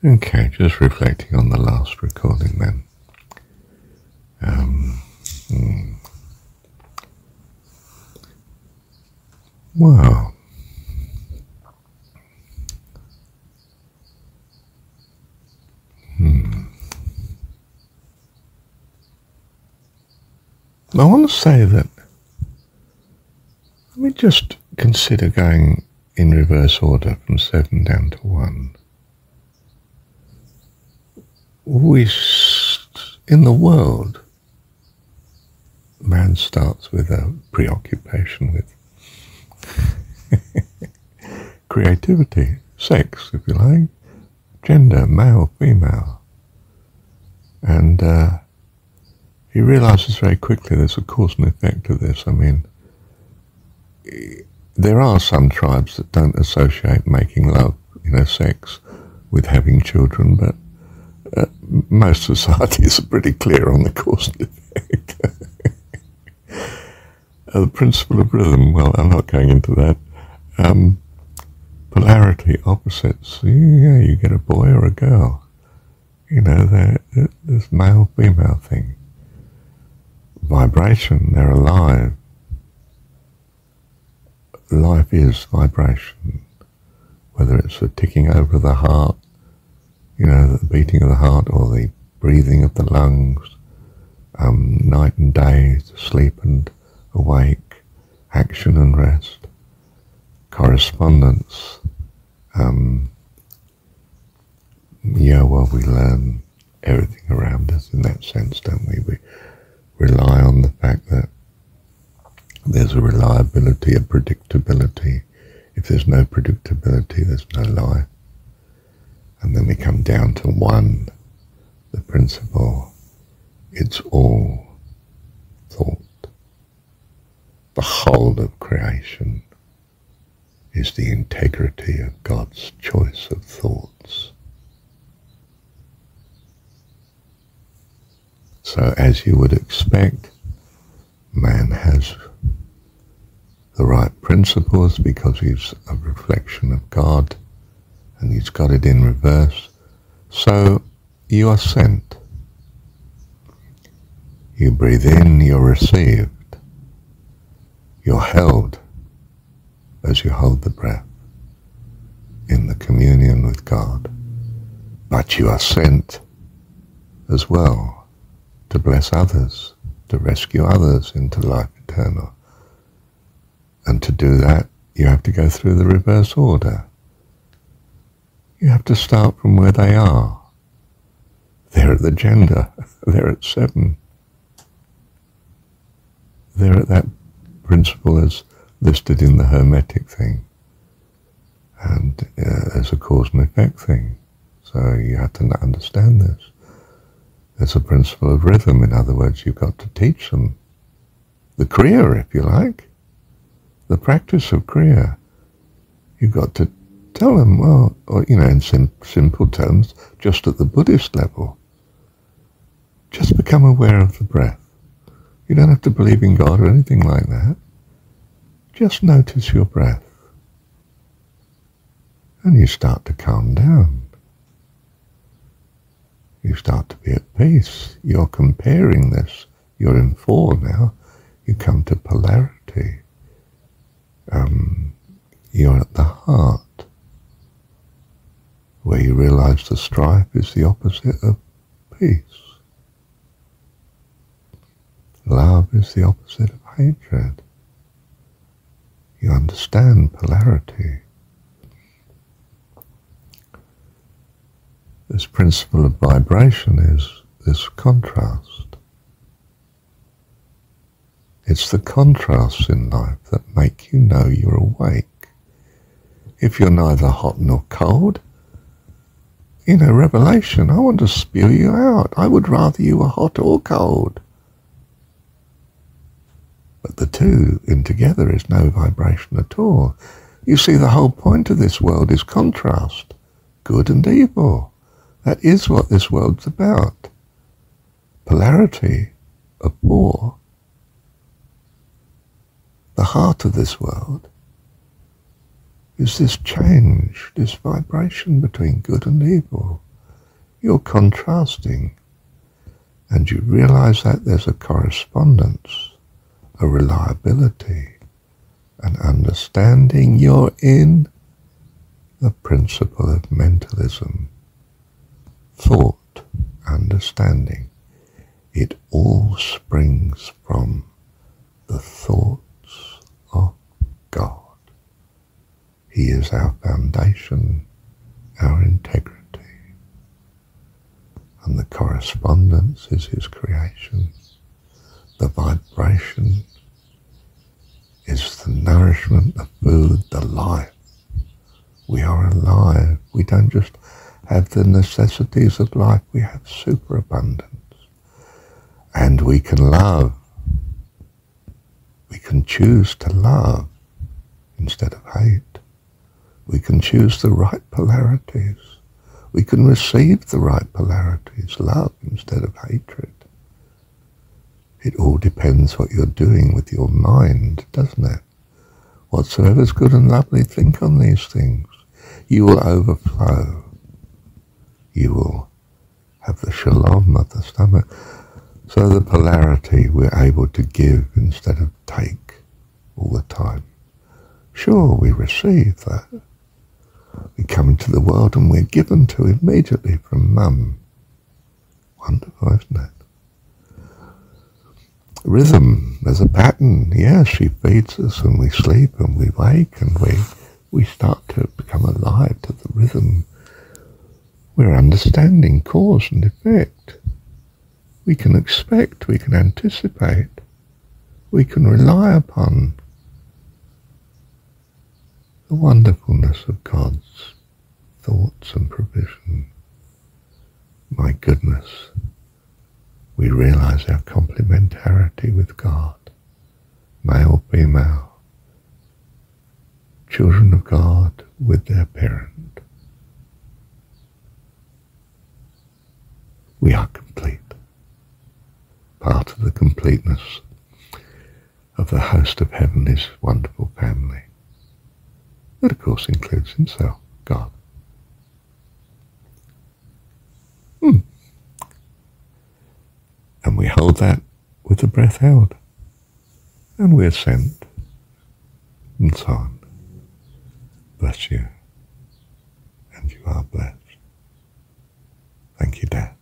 Okay, just reflecting on the last recording then. Well, I want to say that, let me just consider going in reverse order from 7 down to 1. In the world, man starts with a preoccupation with creativity, sex, if you like, gender, male, female. And he realizes very quickly there's a cause and effect to this. I mean, there are some tribes that don't associate making love, sex, with having children, but most societies are pretty clear on the cause and effect. The principle of rhythm, well, I'm not going into that. Polarity, opposites, yeah, you get a boy or a girl. This male-female thing. Vibration, they're alive. Life is vibration, whether it's the ticking over of the heart, the beating of the heart, or the breathing of the lungs, night and day, sleep and awake, action and rest, correspondence. We learn everything around us in that sense, don't we? We rely on the fact that there's a reliability, a predictability. If there's no predictability, there's no life. And then we come down to 1, the principle. It's all thought. The whole of creation is the integrity of God's choice of thoughts. So as you would expect, man has the right principles because he's a reflection of God and he's got it in reverse. So you are sent. You breathe in, you're received. You're held as you hold the breath in the communion with God. But you are sent as well to bless others, to rescue others into life eternal. And to do that, you have to go through the reverse order. You have to start from where they are. They're at the gender. They're at 7. They're at that principle as listed in the Hermetic thing. And there's a cause and effect thing. So you have to understand this. There's a principle of rhythm. In other words, you've got to teach them the Kriya, if you like, the practice of Kriya. You've got to tell them, well, or, in simple terms, just at the Buddhist level, just become aware of the breath. You don't have to believe in God or anything like that. Just notice your breath. And you start to calm down. You start to be at peace. You're comparing this. You're in 4 now. You come to polarity. You're at the heart, where you realize the strife is the opposite of peace. Love is the opposite of hatred. You understand polarity. This principle of vibration is this contrast. It's the contrasts in life that make you know you're awake. If you're neither hot nor cold, revelation, I want to spew you out. I would rather you were hot or cold. But the two in together is no vibration at all. You see, the whole point of this world is contrast, good and evil. That is what this world's about. Polarity of 4. The heart of this world is this change, this vibration between good and evil. you're contrasting, and you realize that there's a correspondence, a reliability, an understanding. You're in the principle of mentalism, thought, understanding. It all springs from the thoughts of God. He is our foundation, our integrity. And the correspondence is his creation. The vibration is the nourishment, the food, the life. We are alive. We don't just have the necessities of life, we have superabundance. And we can love. We can choose to love instead of hate. We can choose the right polarities. We can receive the right polarities, love instead of hatred. It all depends what you're doing with your mind, doesn't it? Whatsoever is good and lovely, think on these things. You will overflow. You will have the shalom of the stomach. So the polarity, we're able to give instead of take all the time. Sure, we receive that. We come into the world and we're given to immediately from Mum. Wonderful, isn't it? Rhythm, there's a pattern. Yes, she feeds us and we sleep and we wake and we start to become alive to the rhythm. We're understanding cause and effect. We can expect, we can anticipate, we can rely upon the wonderfulness of God's thoughts and provision. My goodness, we realize our complementarity with God, male, female, children of God with their parent. We are complete, part of the completeness of the host of heaven, his wonderful family. That of course includes himself, God. And we hold that with the breath held. And we ascend. And so on. Bless you. And you are blessed. Thank you, Dad.